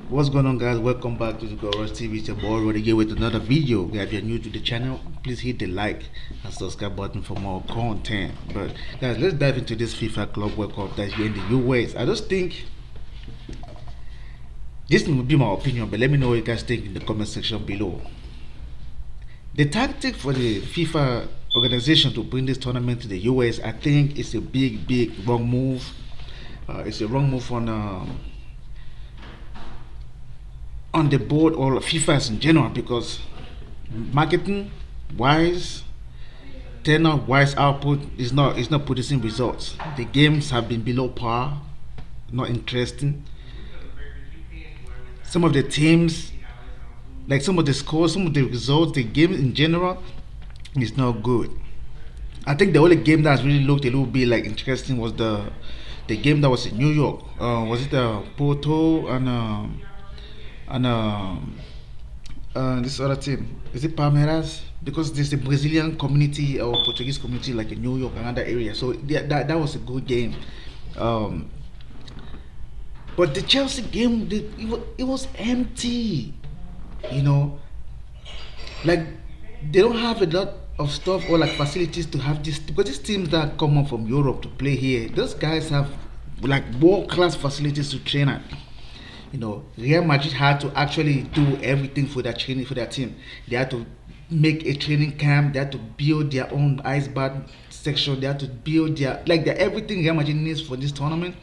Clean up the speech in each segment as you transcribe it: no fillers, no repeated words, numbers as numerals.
What's going on, guys? Welcome back to the Rush TV. It's your boy Roddy here with another video. Guys, if you're new to the channel, please hit the like and subscribe button for more content. But guys, let's dive into this FIFA Club World Cup that's here in the US. I just think this will be my opinion, but let me know what you guys think in the comment section below. The tactic for the FIFA organization to bring this tournament to the US, I think, is a big wrong move. It's a wrong move on the board or FIFA in general, because marketing wise, turnout wise, output is not producing results. The games have been below par, not interesting. Some of the teams, like some of the scores, some of the results, the game in general is not good. I think the only game that's really looked a little bit like interesting was the game that was in New York. Was it Porto and this other team? Is it Palmeiras? Because there's a Brazilian community or Portuguese community like in New York and other areas. So that was a good game. But the Chelsea game, it was empty. You know, like they don't have a lot of stuff or like facilities to have this, because these teams that come up from Europe to play here, those guys have like world class facilities to train at. You know, Real Madrid had to actually do everything for their training for their team. They had to make a training camp. They had to build their own ice bath section. They had to build their everything Real Madrid needs for this tournament.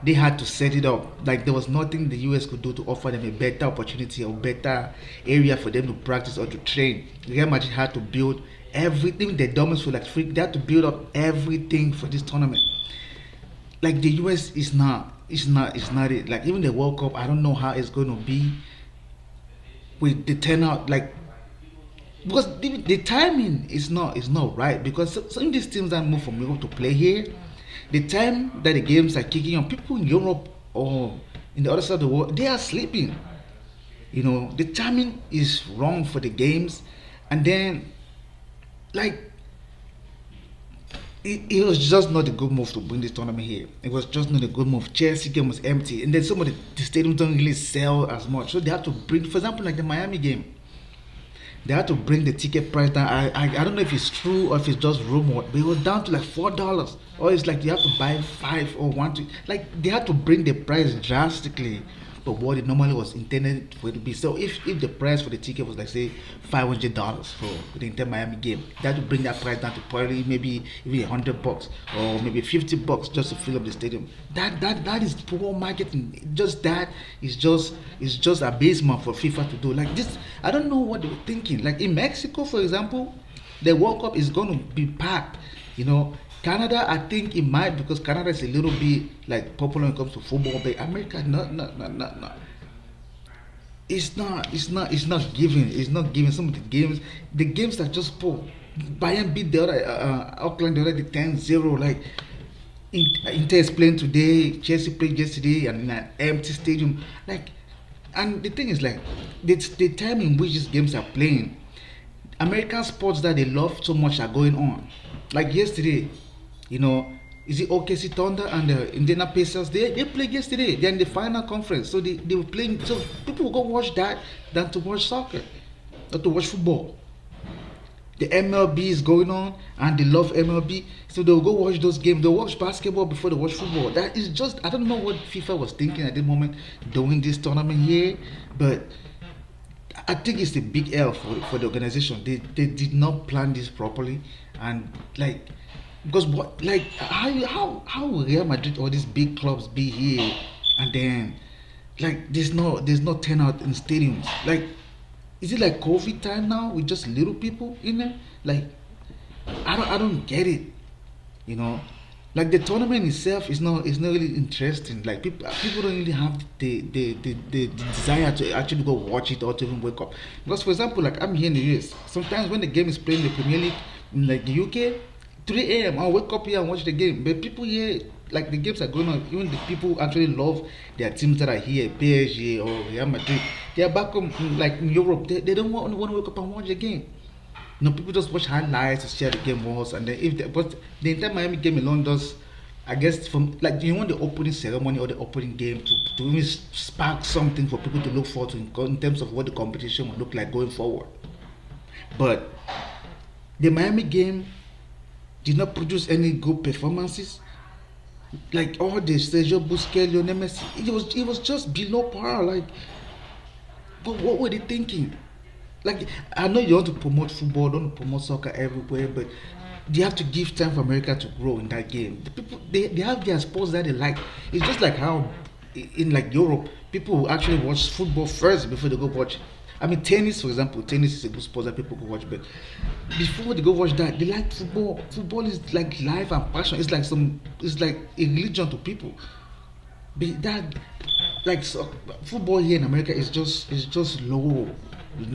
They had to set it up. Like there was nothing the US could do to offer them a better opportunity or better area for them to practice or to train. Real Madrid had to build everything. The Domino's for like free. They had to build up everything for this tournament. Like the US is not it. Like even the World Cup, I don't know how it's going to be with the turnout. Like because the timing is not right, because some of these teams that move from Europe to play here, the time that the games are kicking on, people in Europe or in the other side of the world, they are sleeping. You know, the timing is wrong for the games, and then like it was just not a good move to bring this tournament here. It was just not a good move. Chelsea game was empty, and then some of the stadiums don't really sell as much, so they have to bring, for example, like the Miami game. They had to bring the ticket price down. I don't know if it's true or if it's just rumor, but it was down to like $4, or it's like you have to buy five or one to, like they had to bring the price drastically, but what it normally was intended for it to be. So if the price for the ticket was like say $500 for the Inter Miami game, they had to bring that price down to probably maybe even $100 or maybe $50 just to fill up the stadium. That is poor marketing. Just that is just abysmal for FIFA to do. Like this, I don't know what they were thinking. Like in Mexico, for example, the World Cup is going to be packed. You know, Canada, I think it might, because Canada is a little bit like popular when it comes to football, but America, no. It's not giving. It's not giving. Some of the games that just poor. Bayern beat the other Auckland the other day 10-0. Like Inter is playing today, Chelsea played yesterday, and in an empty stadium. Like, and the thing is like the time in which these games are playing, American sports that they love so much are going on. Like yesterday, you know, is it OKC Thunder and the Indiana Pacers? They played yesterday. They're in the final conference, so they were playing. So people will go watch that than to watch soccer or to watch football. The MLB is going on, and they love MLB, so they'll go watch those games. They'll watch basketball before they watch football. That is just, I don't know what FIFA was thinking at the moment doing this tournament here, but I think it's a big L for the organization. They did not plan this properly, and like, because what, like how will Real Madrid or these big clubs be here, and then like there's no turnout in stadiums. Like, is it like COVID time now with just little people in there? Like, I don't get it. You know, like the tournament itself is not really interesting. Like people don't really have the desire to actually go watch it or to even wake up. Because for example, like I'm here in the US, sometimes when the game is playing in the Premier League in like the UK, 3 a.m. I'll wake up here and watch the game. But people here, like the games are going on, even the people actually love their teams that are here, PSG or Real Madrid. They are back home, like in Europe. They don't want to wake up and watch the game. You know, people just watch highlights to share the game was, and then but the entire Miami game alone does, I guess, from like, do you want the opening ceremony or the opening game to even spark something for people to look forward to in terms of what the competition will look like going forward. But the Miami game did not produce any good performances. Like all the Sergio Busquets, Lionel Messi, it was just below par. Like, what were they thinking? Like, I know you want to promote football, don't want to promote soccer everywhere, but you have to give time for America to grow in that game. The people they have their sports that they like. It's just like how in like Europe, people will actually watch football first before they go watch. I mean, tennis, for example, tennis is a good sport that people go watch, but before they go watch that, they like football. Football is like life and passion. It's like a religion to people. But that, like, so, football here in America is just low.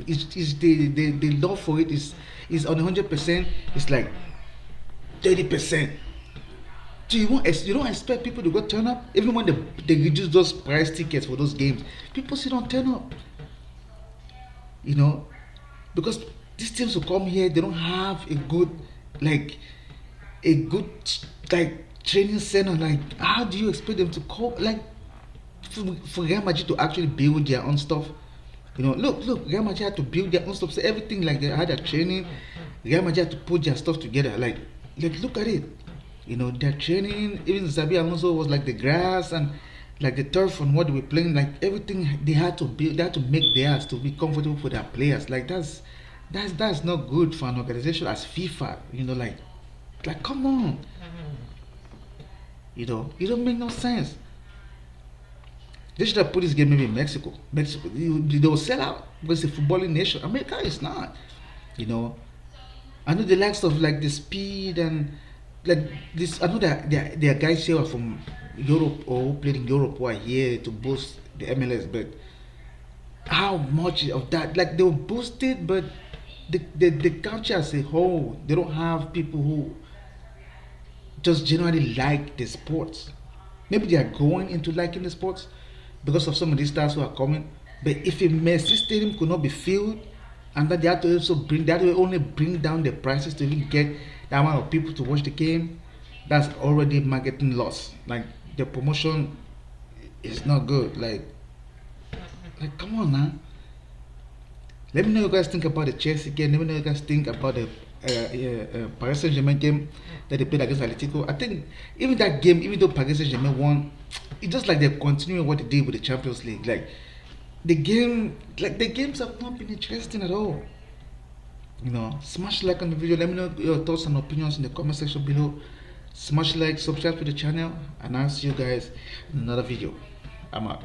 It's the love for it is on 100%. It's like 30%. So you don't expect people to go turn up even when they reduce those price tickets for those games. People still don't turn up. You know, because these teams will come here, they don't have like a good like training center. Like, how do you expect them to cope? Like, for Real Madrid to actually build their own stuff. Look, Real Madrid had to build their own stuff. So everything, like, they had their training. Real Madrid had to put their stuff together. Like look at it. Their training. Even Xabi Alonso was like the grass and like the turf and what they were playing. Like everything they had to build. They had to make theirs to be comfortable for their players. Like that's not good for an organization as FIFA. Like come on. It don't make no sense. They should have put this game maybe in Mexico. Mexico, they will sell out because it's a footballing nation. America is not. You know, I know the likes of like the speed and like this. I know that there are guys here from Europe or who played in Europe who are here to boost the MLS, but how much of that? Like they will boost it, but the country as a whole, they don't have people who just generally like the sports. Maybe they are going into liking the sports because of some of these stars who are coming. But if a Messi stadium could not be filled, and that they have to also only bring down the prices to even get the amount of people to watch the game, that's already marketing loss. Like the promotion is not good. Like come on now. Let me know what you guys think about the Chelsea game. Let me know what you guys think about the Paris Saint Germain game that they played against Atletico. I think even that game, even though Paris Saint Germain won, it's just like they're continuing what they did with the Champions League. Like the games have not been interesting at all. Smash like on the video. Let me know your thoughts and opinions in the comment section below. Smash like, subscribe to the channel, and I'll see you guys in another video. I'm out.